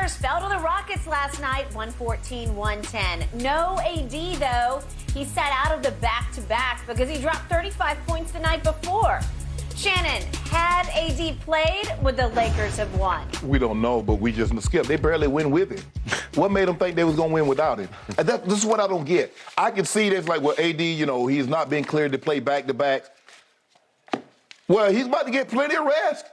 Lakers fell to the Rockets last night, 114-110. No AD, though. He sat out of the back-to-back because he dropped 35 points the night before. Shannon, had AD played, would the Lakers have won? We don't know, but we just skip. They barely win with him. What made them think they was going to win without him? And this is what I don't get. I can see this like, well, AD, he's not been cleared to play back-to-backs. Well, he's about to get plenty of rest.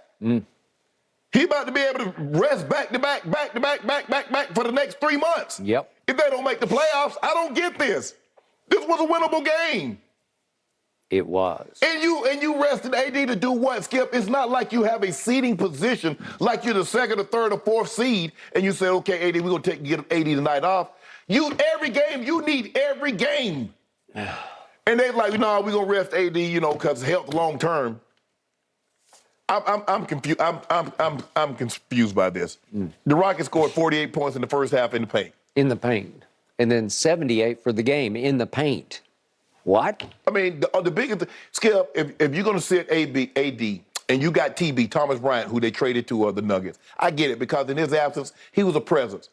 He's about to be able to rest back-to-back for the next 3 months. Yep. If they don't make the playoffs, I don't get this. This was a winnable game. It was. And you rested AD to do what, Skip? It's not like you have a seeding position like you're the second or third or fourth seed and you say, okay, AD, we're going to get AD tonight off. You need every game. And they're like, no, we're going to rest AD, because health long term. I'm confused. I'm confused by this. The Rockets scored 48 points in the first half in the paint. In the paint. And then 78 for the game in the paint. What? I mean, the biggest Skip, if you're going to sit AD and you got TB, Thomas Bryant, who they traded to the Nuggets, I get it because in his absence, he was a presence.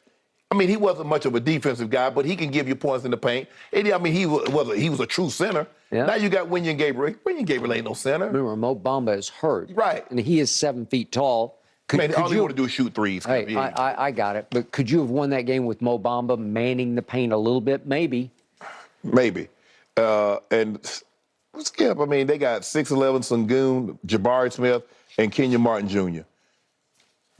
I mean, he wasn't much of a defensive guy, but he can give you points in the paint. AD, I mean, he was a true center. Yeah. Now you got Wenyen Gabriel. Wenyen Gabriel ain't no center. Remember, Mo Bamba is hurt. Right. And he is 7 feet tall. All you want to do is shoot threes. Hey, I got it. But could you have won that game with Mo Bamba manning the paint a little bit? Maybe. Maybe. And Skip, I mean, they got 6'11" Sengun, Jabari Smith, and Kenyon Martin Jr.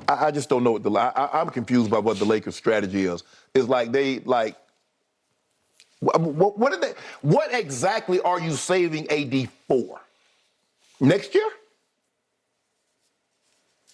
I just don't know what I'm confused by what the Lakers' strategy is. It's like what exactly are you saving AD for? Next year?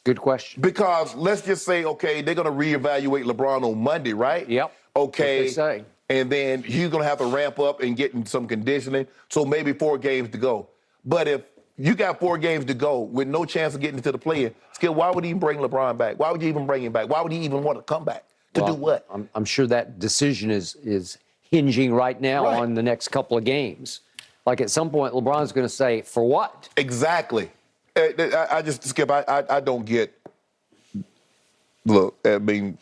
Good question. Because let's just say, okay, they're going to reevaluate LeBron on Monday, right? Yep. Okay. What they say. And then he's going to have to ramp up and get in some conditioning. So maybe 4 games to go. But if you got 4 games to go with no chance of getting into the play-in, Skip, why would he even bring LeBron back? Why would you even bring him back? Why would he even want to come back? To do what? I'm sure that decision is hinging right now on the next couple of games. Like at some point, LeBron's going to say, for what? Exactly. I just, Skip, I don't get, look, I mean,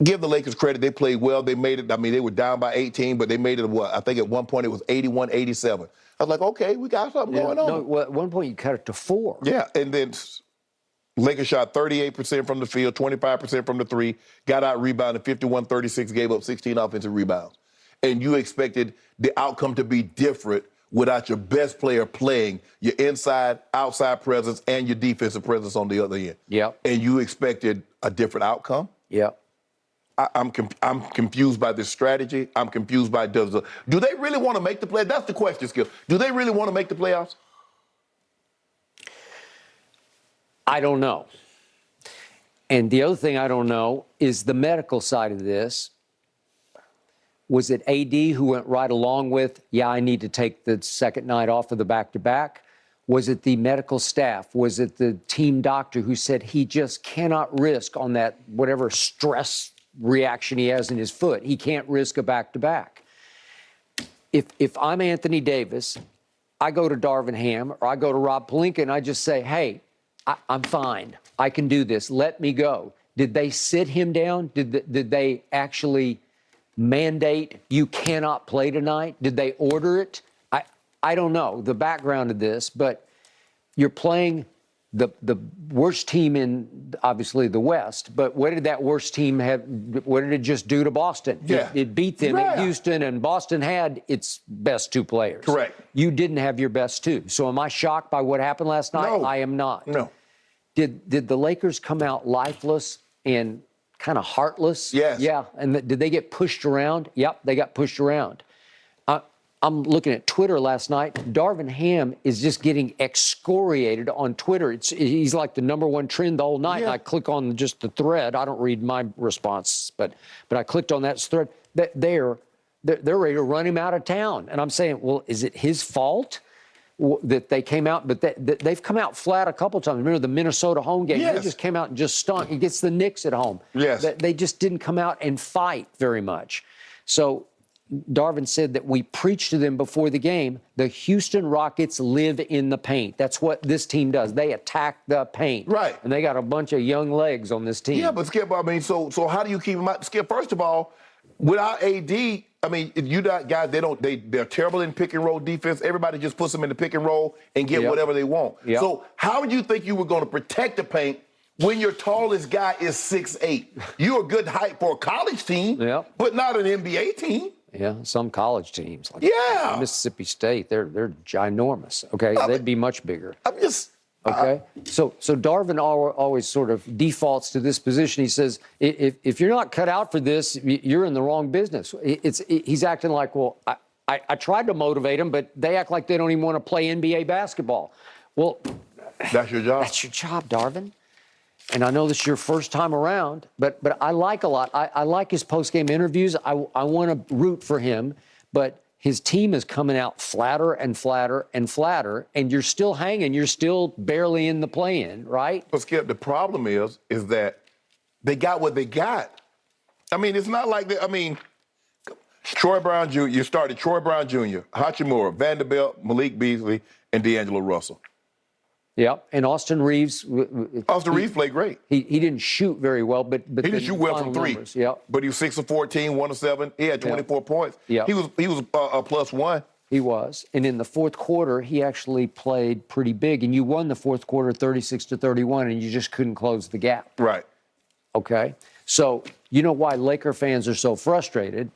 give the Lakers credit. They played well. They made it. I mean, they were down by 18, but they made it, what? I think at one point it was 81-87. I was like, okay, we got something going on. No, well, at one point you cut it to 4. Yeah, and then Lakers shot 38% from the field, 25% from the three, got out rebounded 51-36, gave up 16 offensive rebounds. And you expected the outcome to be different without your best player playing your inside, outside presence, and your defensive presence on the other end. Yep. And you expected a different outcome? Yep. I'm confused by this strategy. I'm confused by do they really want to make the playoffs? That's the question, Skip. Do they really want to make the playoffs? I don't know. And the other thing I don't know is the medical side of this. Was it AD who went right along with, yeah, I need to take the second night off of the back-to-back? Was it the medical staff? Was it the team doctor who said he just cannot risk on that whatever stress reaction he has in his foot? He can't risk a back-to-back. If I'm Anthony Davis, I go to Darvin Ham or I go to Rob Pelinka and I just say, hey, I'm fine. I can do this. Let me go. Did they sit him down? Did they actually mandate you cannot play tonight? Did they order it? I don't know the background of this, but you're playing the worst team in, obviously, the West. But what did that worst team have? What did it just do to Boston? Yeah. It beat them in Houston, and Boston had its best 2 players. Correct. You didn't have your best 2. So am I shocked by what happened last night? No. I am not. No. Did the Lakers come out lifeless and kind of heartless? Yes. Yeah. And did they get pushed around? Yep, they got pushed around. I'm looking at Twitter last night. Darvin Ham is just getting excoriated on Twitter. He's like the #1 trend the whole night. Yeah. And I click on just the thread. I don't read my response, but I clicked on that thread. They're ready to run him out of town. And I'm saying, well, is it his fault that they came out? But they've come out flat a couple times. Remember the Minnesota home game? Yes. They just came out and just stunk. Against the Knicks at home. Yes. They just didn't come out and fight very much. So Darvin said that we preached to them before the game. The Houston Rockets live in the paint. That's what this team does. They attack the paint. Right. And they got a bunch of young legs on this team. Yeah, but Skip, I mean, so how do you keep them out? Skip, first of all, without AD, I mean, if you got guys, they're terrible in pick and roll defense. Everybody just puts them in the pick and roll and get whatever they want. Yep. So how would you think you were going to protect the paint when your tallest guy is 6'8"? You're a good height for a college team, but not an NBA team. Yeah, some college teams like Mississippi State, they're ginormous. Okay, they'd be much bigger. I'm just okay. So Darvin always sort of defaults to this position. He says, if you're not cut out for this, you're in the wrong business. He's acting like, well, I tried to motivate them, but they act like they don't even want to play NBA basketball. Well, that's your job. That's your job, Darvin. And I know this is your first time around, but I like a lot. I like his post-game interviews. I want to root for him, but his team is coming out flatter and flatter and flatter, and you're still hanging. You're still barely in the play-in, right? But Skip, the problem is that they got what they got. I mean, it's not like that. I mean, Troy Brown Jr., you started Troy Brown Jr., Hachimura, Vanderbilt, Malik Beasley, and D'Angelo Russell. Yep, and Austin Reeves. Austin Reeves played great. He didn't shoot very well, but he didn't shoot well from three. Yep. But he was 6 of 14, 1 of 7. He had 24 points. Yep. He was a +1. He was, and in the fourth quarter, he actually played pretty big, and you won the fourth quarter 36-31, and you just couldn't close the gap. Right. Okay, so you know why Laker fans are so frustrated?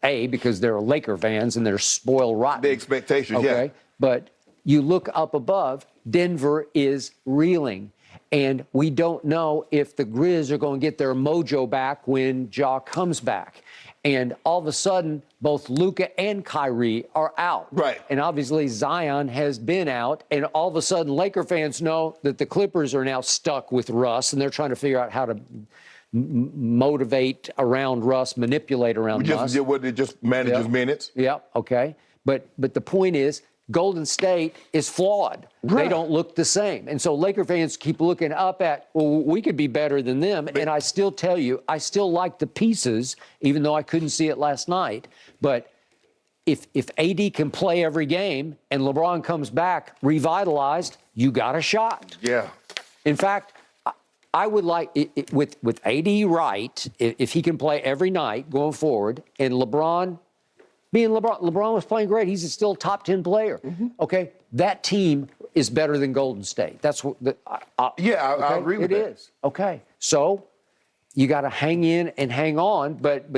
A, because they're Laker fans and they're spoiled rotten. The expectations, okay? But you look up above, Denver is reeling. And we don't know if the Grizz are going to get their mojo back when Ja comes back. And all of a sudden, both Luka and Kyrie are out. Right. And obviously, Zion has been out. And all of a sudden, Laker fans know that the Clippers are now stuck with Russ, and they're trying to figure out how to motivate around Russ, manipulate around Russ. It just manages minutes. Yeah, okay. But the point is, Golden State is flawed. Right. They don't look the same. And so Laker fans keep looking up at, well, we could be better than them. And I still tell you, I still like the pieces, even though I couldn't see it last night. But if AD can play every game and LeBron comes back revitalized, you got a shot. Yeah. In fact, I would like, with AD right, if he can play every night going forward, and LeBron was playing great. He's still a top 10 player. Mm-hmm. Okay, that team is better than Golden State. That's what. I agree with that. It is. Okay, so you got to hang in and hang on. But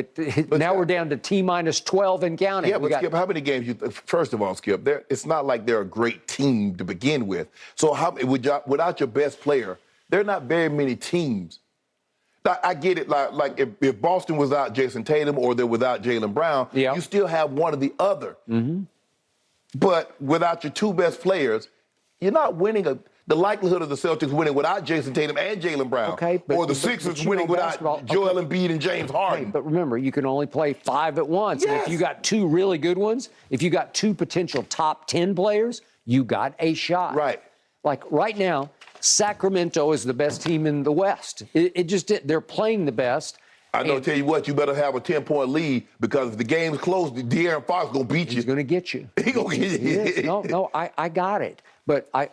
now we're down to T-12 and counting. Yeah, but Skip, how many games first of all, Skip, it's not like they're a great team to begin with. So without your best player, there are not very many teams. I get it. Like if Boston was without Jason Tatum or they're without Jaylen Brown, you still have one or the other. Mm-hmm. But without your two best players, you're not winning. The likelihood of the Celtics winning without Jason Tatum and Jaylen Brown, or the Sixers winning without Joel Embiid and James Harden. But remember, you can only play 5 at once. Yes. And if you got 2 really good ones, if you got 2 potential top 10 players, you got a shot. Right. Like right now, Sacramento is the best team in the West. They're playing the best. I know. Tell you what, you better have a 10-point lead because if the game's close, De'Aaron Fox gonna beat you. He's gonna get you. He gonna get you. No, I got it. But I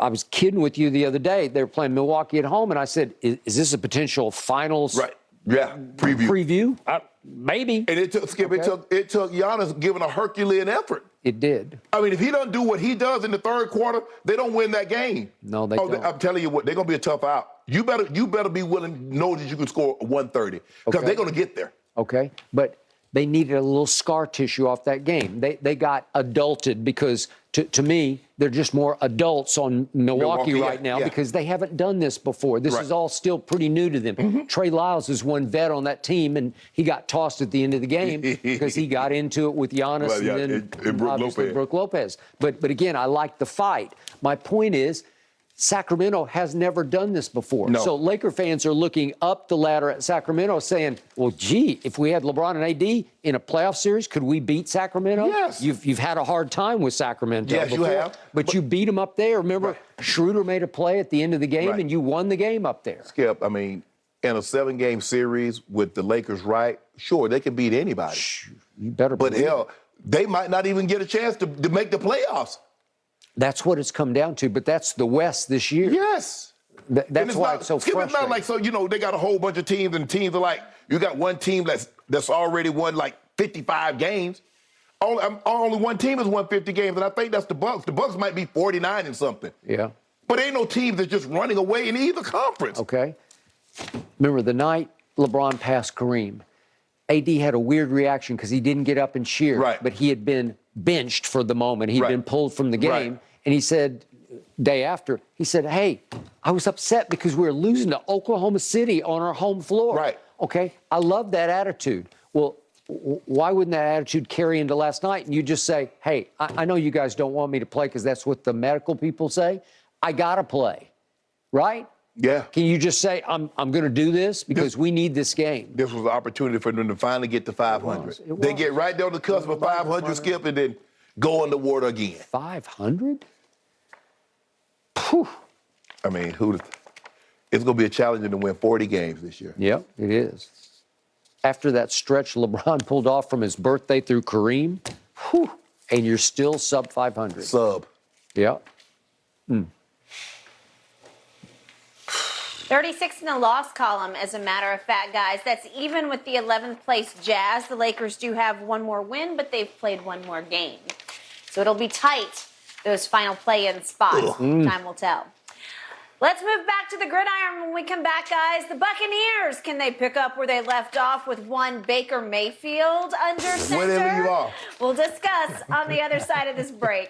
was kidding with you the other day. They were playing Milwaukee at home, and I said, "Is this a potential finals?" Right. Yeah. Preview. Maybe. And it took Skip. Okay. It took Giannis giving a Herculean effort. It did. I mean, if he doesn't do what he does in the third quarter, they don't win that game. No, they don't. I'm telling you what, they're gonna be a tough out. You better be willing to know that you can score 130 because they're gonna get there. Okay, but they needed a little scar tissue off that game. They got adulted because to me they're just more adults on Milwaukee right now because they haven't done this before. This is all still pretty new to them. Mm-hmm. Trey Lyles is one vet on that team, and he got tossed at the end of the game because he got into it with Giannis and then Brook Lopez. But again, I like the fight. My point is, Sacramento has never done this before. No. So Laker fans are looking up the ladder at Sacramento saying, well, gee, if we had LeBron and AD in a playoff series, could we beat Sacramento? Yes. You've had a hard time with Sacramento before. You have. But you beat them up there. Remember, Schroeder made a play at the end of the game, and you won the game up there. Skip, I mean, in a 7-game series with the Lakers, right? Sure, they can beat anybody. You better But believe it. hell, they might not even get a chance to make the playoffs. That's what it's come down to, but that's the West this year. Yes. That's why it's so frustrating. It's not like, so, you know, they got a whole bunch of teams, and teams are like, you got one team that's already won like 55 games. Only one team has won 50 games, and I think that's the Bucks. The Bucks might be 49 and something. Yeah. But ain't no team that's just running away in either conference. Okay. Remember the night LeBron passed Kareem, AD had a weird reaction because he didn't get up and cheer. Right. But he had been benched for the moment. He'd Right. been pulled from the game. Right. And he said, day after, he said, hey, I was upset because we were losing to Oklahoma City on our home floor. Right. Okay. I love that attitude. Well, why wouldn't that attitude carry into last night? And you just say, hey, I know you guys don't want me to play because that's what the medical people say. I got to play. Right? Yeah. Can you just say, I'm going to do this because we need this game? This was an opportunity for them to finally get to 500. It was. They get right there on the cusp of 500, Skip, and then go underwater again. 500? Phew. I mean, it's going to be a challenge to win 40 games this year. Yep, it is. After that stretch LeBron pulled off from his birthday through Kareem, whew, and you're still sub 500. Sub. Yep. 36 in the loss column, as a matter of fact, guys. That's even with the 11th place Jazz. The Lakers do have one more win, but they've played one more game. So it'll be tight, those final play-in spots. Time will tell. Let's move back to the gridiron when we come back, guys. The Buccaneers, can they pick up where they left off with one Baker Mayfield under center? Whatever you are. We'll discuss on the other side of this break.